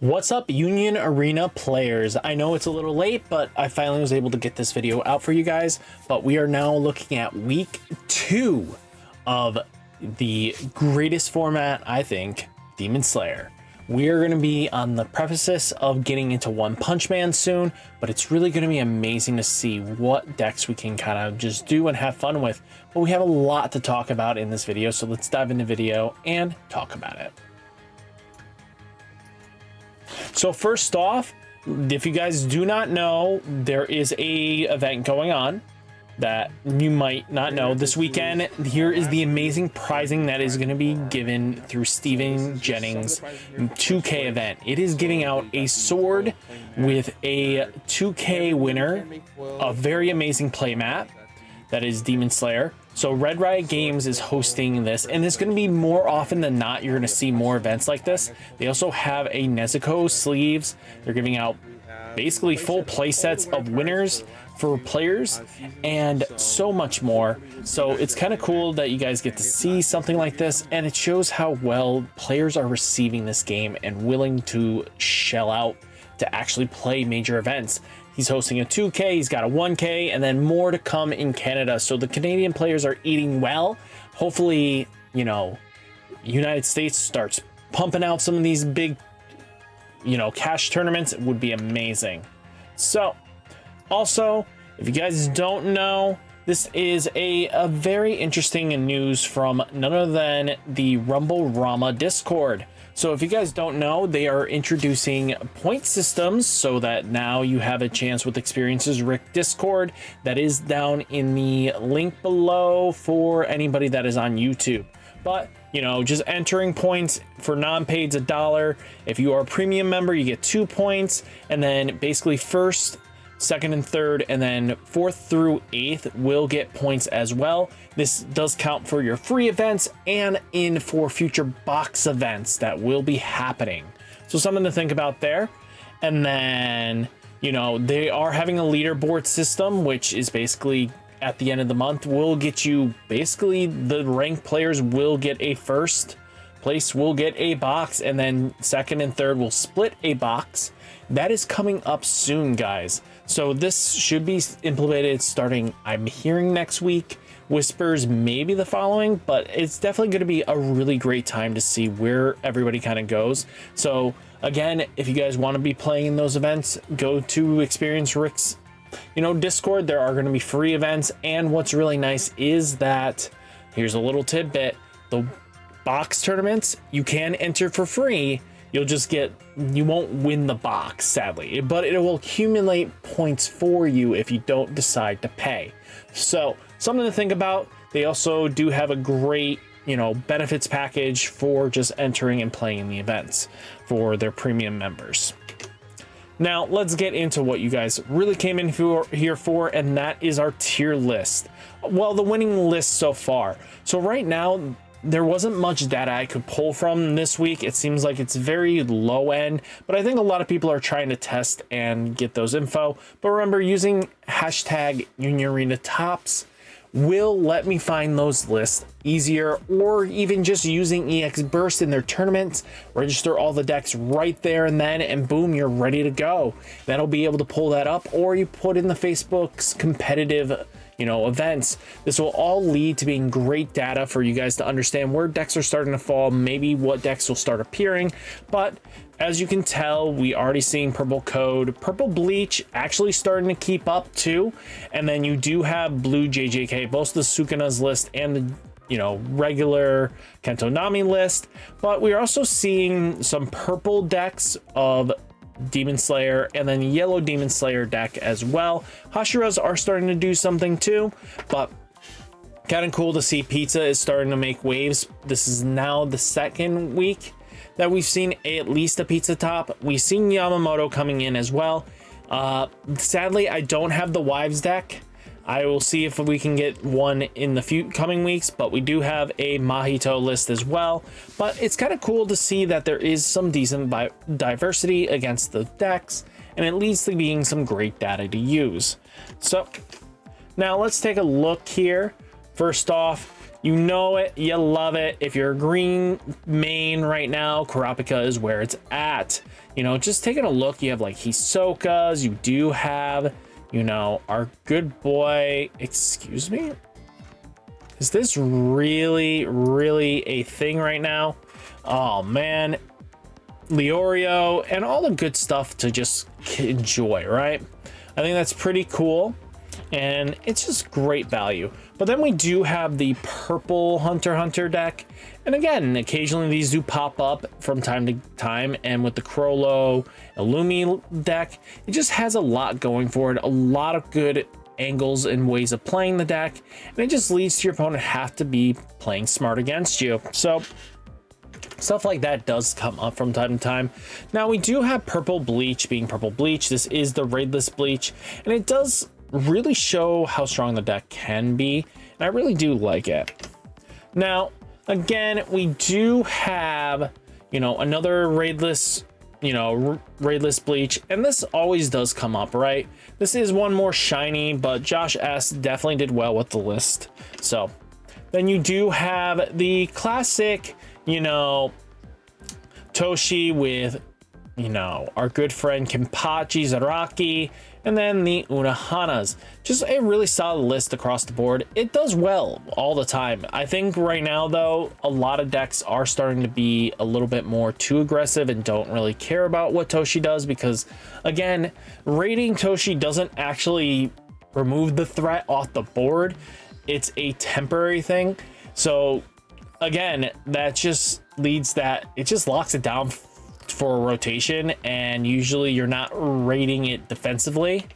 What's up, Union Arena players? I know it's a little late, but I finally was able to get this video out for you guys. But we are now looking at week 2 of the greatest format, I think, Demon Slayer. We are going to be on the precipice of getting into One Punch Man soon, but it's really going to be amazing to see what decks we can kind of just do and have fun with. But we have a lot to talk about in this video, so let's dive into the video and talk about it. So first off, if you guys do not know, there is a event going on that you might not know this weekend. Here is the amazing prizing that is going to be given through Steven Jennings' 2K event. It is giving out a sword with a 2K winner, a very amazing playmat that is Demon Slayer. So Red Riot Games is hosting this, and it's going to be more often than not. You're going to see more events like this. They also have a Nezuko sleeves. They're giving out basically full play sets of winners for players and so much more. So it's kind of cool that you guys get to see something like this, and it shows how well players are receiving this game and willing to shell out to actually play major events. He's hosting a 2K, he's got a 1K, and then more to come in Canada. So the Canadian players are eating well. Hopefully, you know, United States starts pumping out some of these big, you know, cash tournaments. It would be amazing. So also, if you guys don't know, this is a very interesting news from none other than the Rumble Rama Discord. So if you guys don't know, they are introducing point systems so that now you have a chance with Experiences Rick Discord. That is down in the link below for anybody that is on YouTube. But, you know, just entering points for non-paid's $1. If you are a premium member, you get 2 points. And then basically first, second and third, and then 4th through 8th will get points as well. This does count for your free events and in for future box events that will be happening. So something to think about there. And then, you know, they are having a leaderboard system, which is basically at the end of the month will get you, basically the ranked players will get a first place, will get a box, and then second and third will split a box. That is coming up soon, guys. So this should be implemented starting, I'm hearing, next week. Whispers maybe the following, but it's definitely going to be a really great time to see where everybody kind of goes. So again, if you guys want to be playing in those events, go to Experience Rick's, you know, Discord. There are going to be free events, and what's really nice is that, here's a little tidbit, the box tournaments you can enter for free. You'll just get, you won't win the box, sadly, but it will accumulate points for you if you don't decide to pay. So something to think about. They also do have a great, you know, benefits package for just entering and playing in the events for their premium members. Now let's get into what you guys really came in here for, and that is our tier list. Well, the winning list so far. So right now, there wasn't much data I could pull from this week. It seems like it's very low end, but I think a lot of people are trying to test and get those info. But remember, using hashtag Union Arena Tops will let me find those lists easier, or even just using EX Burst in their tournaments, register all the decks right there and then, and boom, you're ready to go. That'll be able to pull that up, or you put in the Facebook's competitive, you know, events. This will all lead to being great data for you guys to understand where decks are starting to fall, maybe what decks will start appearing. But as you can tell, we already seeing Purple Code, Purple Bleach actually starting to keep up too. And then you do have Blue JJK, both the Sukuna's list and the, you know, regular Kento Nami list. But we're also seeing some purple decks of Demon Slayer and then yellow Demon Slayer deck as well. Hashiras are starting to do something too, but kind of cool to see Pizza is starting to make waves. This is now the second week that we've seen at least a Pizza top. We've seen Yamamoto coming in as well. Sadly, I don't have the Wives deck. I will see if we can get one in the few coming weeks, but we do have a Mahito list as well. But it's kind of cool to see that there is some decent diversity against the decks, and it leads to being some great data to use. So now let's take a look here. First off, You know it, you love it. If you're a green main right now, Kurapika is where it's at. You know, just taking a look, you have like Hisokas, you do have, you know, our good boy, excuse me? Is this really a thing right now? Oh man, Leorio, and all the good stuff to just enjoy, right? I think that's pretty cool, and it's just great value. But then we do have the purple Hunter deck, and again, occasionally these do pop up from time to time, and with the Crollo Illumi deck, it just has a lot going for it, a lot of good angles and ways of playing the deck, and it just leads to your opponent have to be playing smart against you. So stuff like that does come up from time to time. Now we do have purple bleach being purple bleach. This is the raidless bleach, and it does really show how strong the deck can be, and I really do like it. Now again, we do have, you know, another raidless, you know, raidless bleach, and this always does come up, right? This is one more shiny, but Josh S definitely did well with the list. So then you do have the classic, you know, Toshi with, you know, our good friend Kenpachi Zaraki, and then the Unohanas. Just a really solid list across the board. It does well all the time. I think right now, though, a lot of decks are starting to be a little bit more too aggressive and don't really care about what Toshi does, because, again, raiding Toshi doesn't actually remove the threat off the board. It's a temporary thing. So, again, that just leads that, it just locks it down for a rotation, and usually you're not raiding it defensively.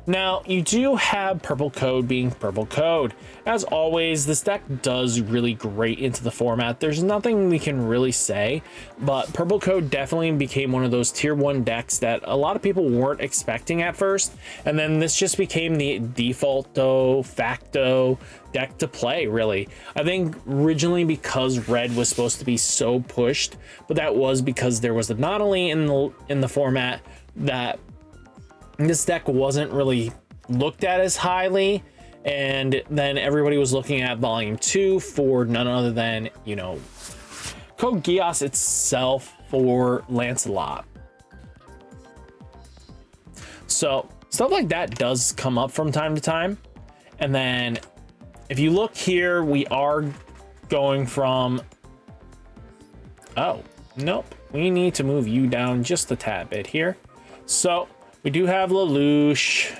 Now you do have purple code being purple code. As always, this deck does really great into the format. There's nothing we can really say, but purple code definitely became one of those tier 1 decks that a lot of people weren't expecting at first, and then this just became the default facto deck to play, really. I think originally because red was supposed to be so pushed, but that was because there was an anomaly in the format that this deck wasn't really looked at as highly, and then everybody was looking at volume 2 for none other than, you know, Code Geass itself for Lancelot. So stuff like that does come up from time to time. And then if you look here, we are going from, oh nope, we need to move you down just a tad bit here. So we do have Lelouch,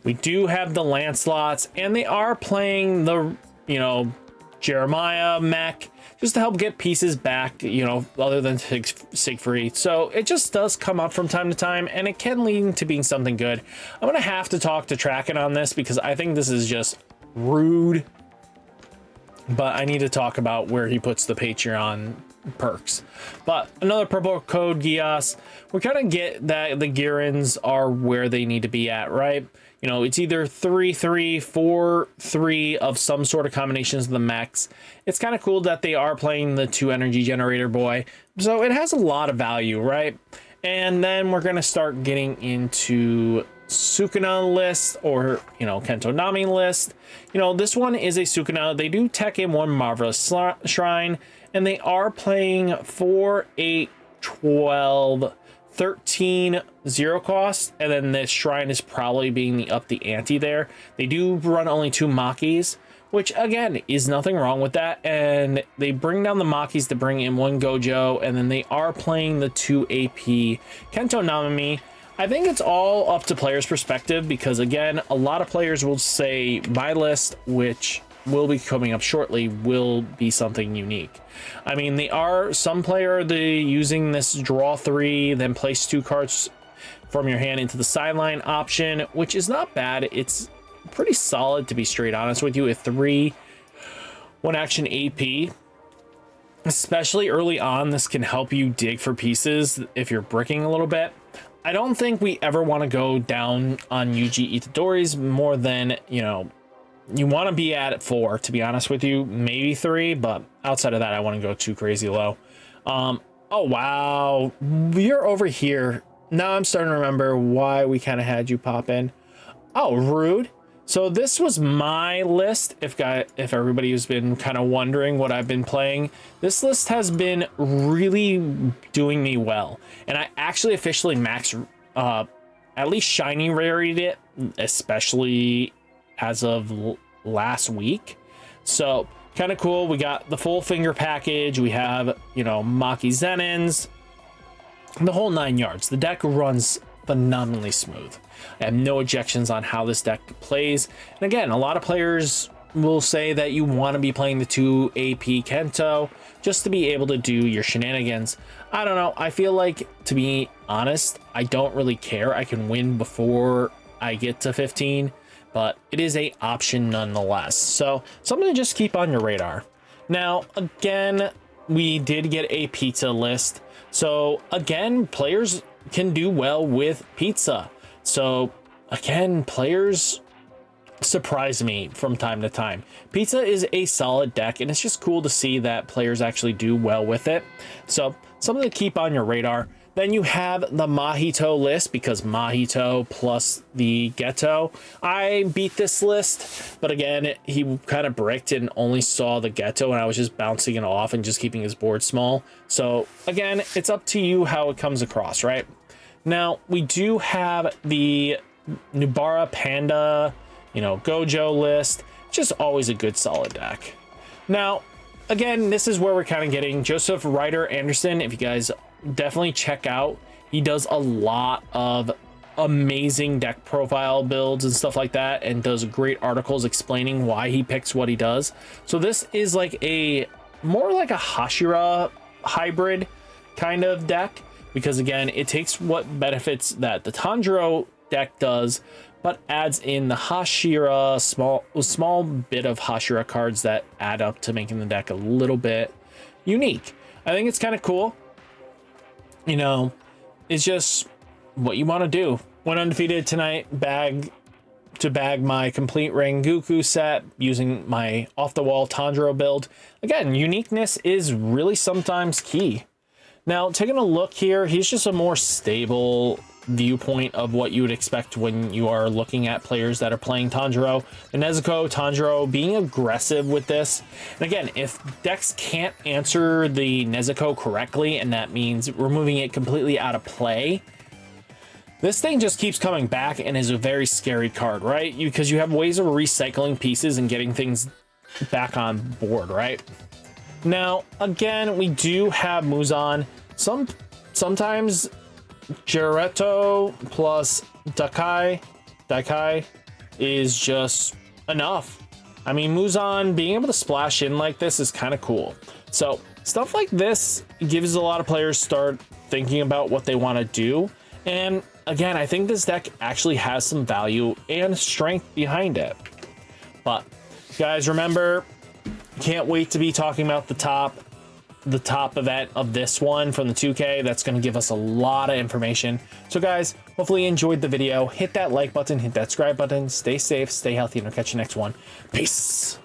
we do have the Lancelots, and they are playing the, you know, Jeremiah mech just to help get pieces back, you know, other than Siegfried. So it just does come up from time to time, and it can lead to being something good. I'm gonna have to talk to Tracken on this because I think this is just rude, but I need to talk about where he puts the Patreon perks. But another purple code Geass, we kind of get that the Girins are where they need to be at, right? You know, it's either 3/3, 4/3 of some sort of combinations of the mechs. It's kind of cool that they are playing the 2 energy generator boy, so it has a lot of value, right? And then we're gonna start getting into Sukuna list, or, you know, Kento Nami list. You know, this one is a Sukuna. They do tech in 1 Marvelous Shrine, and they are playing 4, 8, 12, 13 0 cost, and then this shrine is probably being up the ante there. They do run only 2 Makis, which again is nothing wrong with that, and they bring down the Makis to bring in 1 Gojo, and then they are playing the 2 AP Kento Nami. I think it's all up to players' perspective, because again, a lot of players will say my list, which will be coming up shortly, will be something unique. I mean, they are some player using this draw 3, then place 2 cards from your hand into the sideline option, which is not bad. It's pretty solid, to be straight honest with you. A 3 1 action AP, especially early on, this can help you dig for pieces if you're bricking a little bit. I don't think we ever want to go down on Yuji Itadori's more than, you know, you want to be at 4, to be honest with you, maybe 3, but outside of that, I want to go too crazy low. Oh, wow. You're over here. Now I'm starting to remember why we kind of had you pop in. Oh, rude. So this was my list. If everybody has been kind of wondering what I've been playing, this list has been really doing me well. And I actually officially maxed, at least shiny raried it, especially as of last week. So kind of cool. We got the full finger package. We have, you know, Maki Zenins, the whole 9 yards. The deck runs phenomenally smooth. I have no objections on how this deck plays. And again, a lot of players will say that you want to be playing the 2 AP Kento just to be able to do your shenanigans. I don't know. I feel like, to be honest, I don't really care. I can win before I get to 15, but it is a option nonetheless. So something to just keep on your radar. Now, again, we did get a pizza list. So again, players can do well with pizza. So again, players surprise me from time to time. Pizza is a solid deck, and it's just cool to see that players actually do well with it. So something to keep on your radar. Then you have the Mahito list, because Mahito plus the Ghetto. I beat this list, but again, he kind of bricked and only saw the Ghetto, and I was just bouncing it off and just keeping his board small. So again, it's up to you how it comes across, right? Now, we do have the Nubara Panda, you know, Gojo list. Just always a good solid deck. Now, again, this is where we're kind of getting Joseph Ryder Anderson. If you guys definitely check out, he does a lot of amazing deck profile builds and stuff like that, and does great articles explaining why he picks what he does. So this is like more like a Hashira hybrid kind of deck, because again, it takes what benefits that the Tanjiro deck does, but adds in the Hashira, small bit of Hashira cards that add up to making the deck a little bit unique. I think it's kind of cool. You know, it's just what you want to do. Went undefeated tonight, bag my complete Rengoku set using my off-the-wall Tanjiro build. Again, uniqueness is really sometimes key. Now, taking a look here, he's just a more stable viewpoint of what you would expect when you are looking at players that are playing Tanjiro. The Nezuko Tanjiro being aggressive with this. And again, if decks can't answer the Nezuko correctly, and that means removing it completely out of play, this thing just keeps coming back and is a very scary card, right? Because you have ways of recycling pieces and getting things back on board, right? Now, again, we do have Muzan. Sometimes Jiretto plus Daikai is just enough. I mean, Muzan being able to splash in like this is kind of cool. So stuff like this gives a lot of players start thinking about what they want to do. And again, I think this deck actually has some value and strength behind it. But guys, remember, can't wait to be talking about the top event of this one from the 2K. That's going to give us a lot of information. So guys, hopefully you enjoyed the video. Hit that like button, hit that subscribe button, stay safe, stay healthy, and I'll catch you next one. Peace.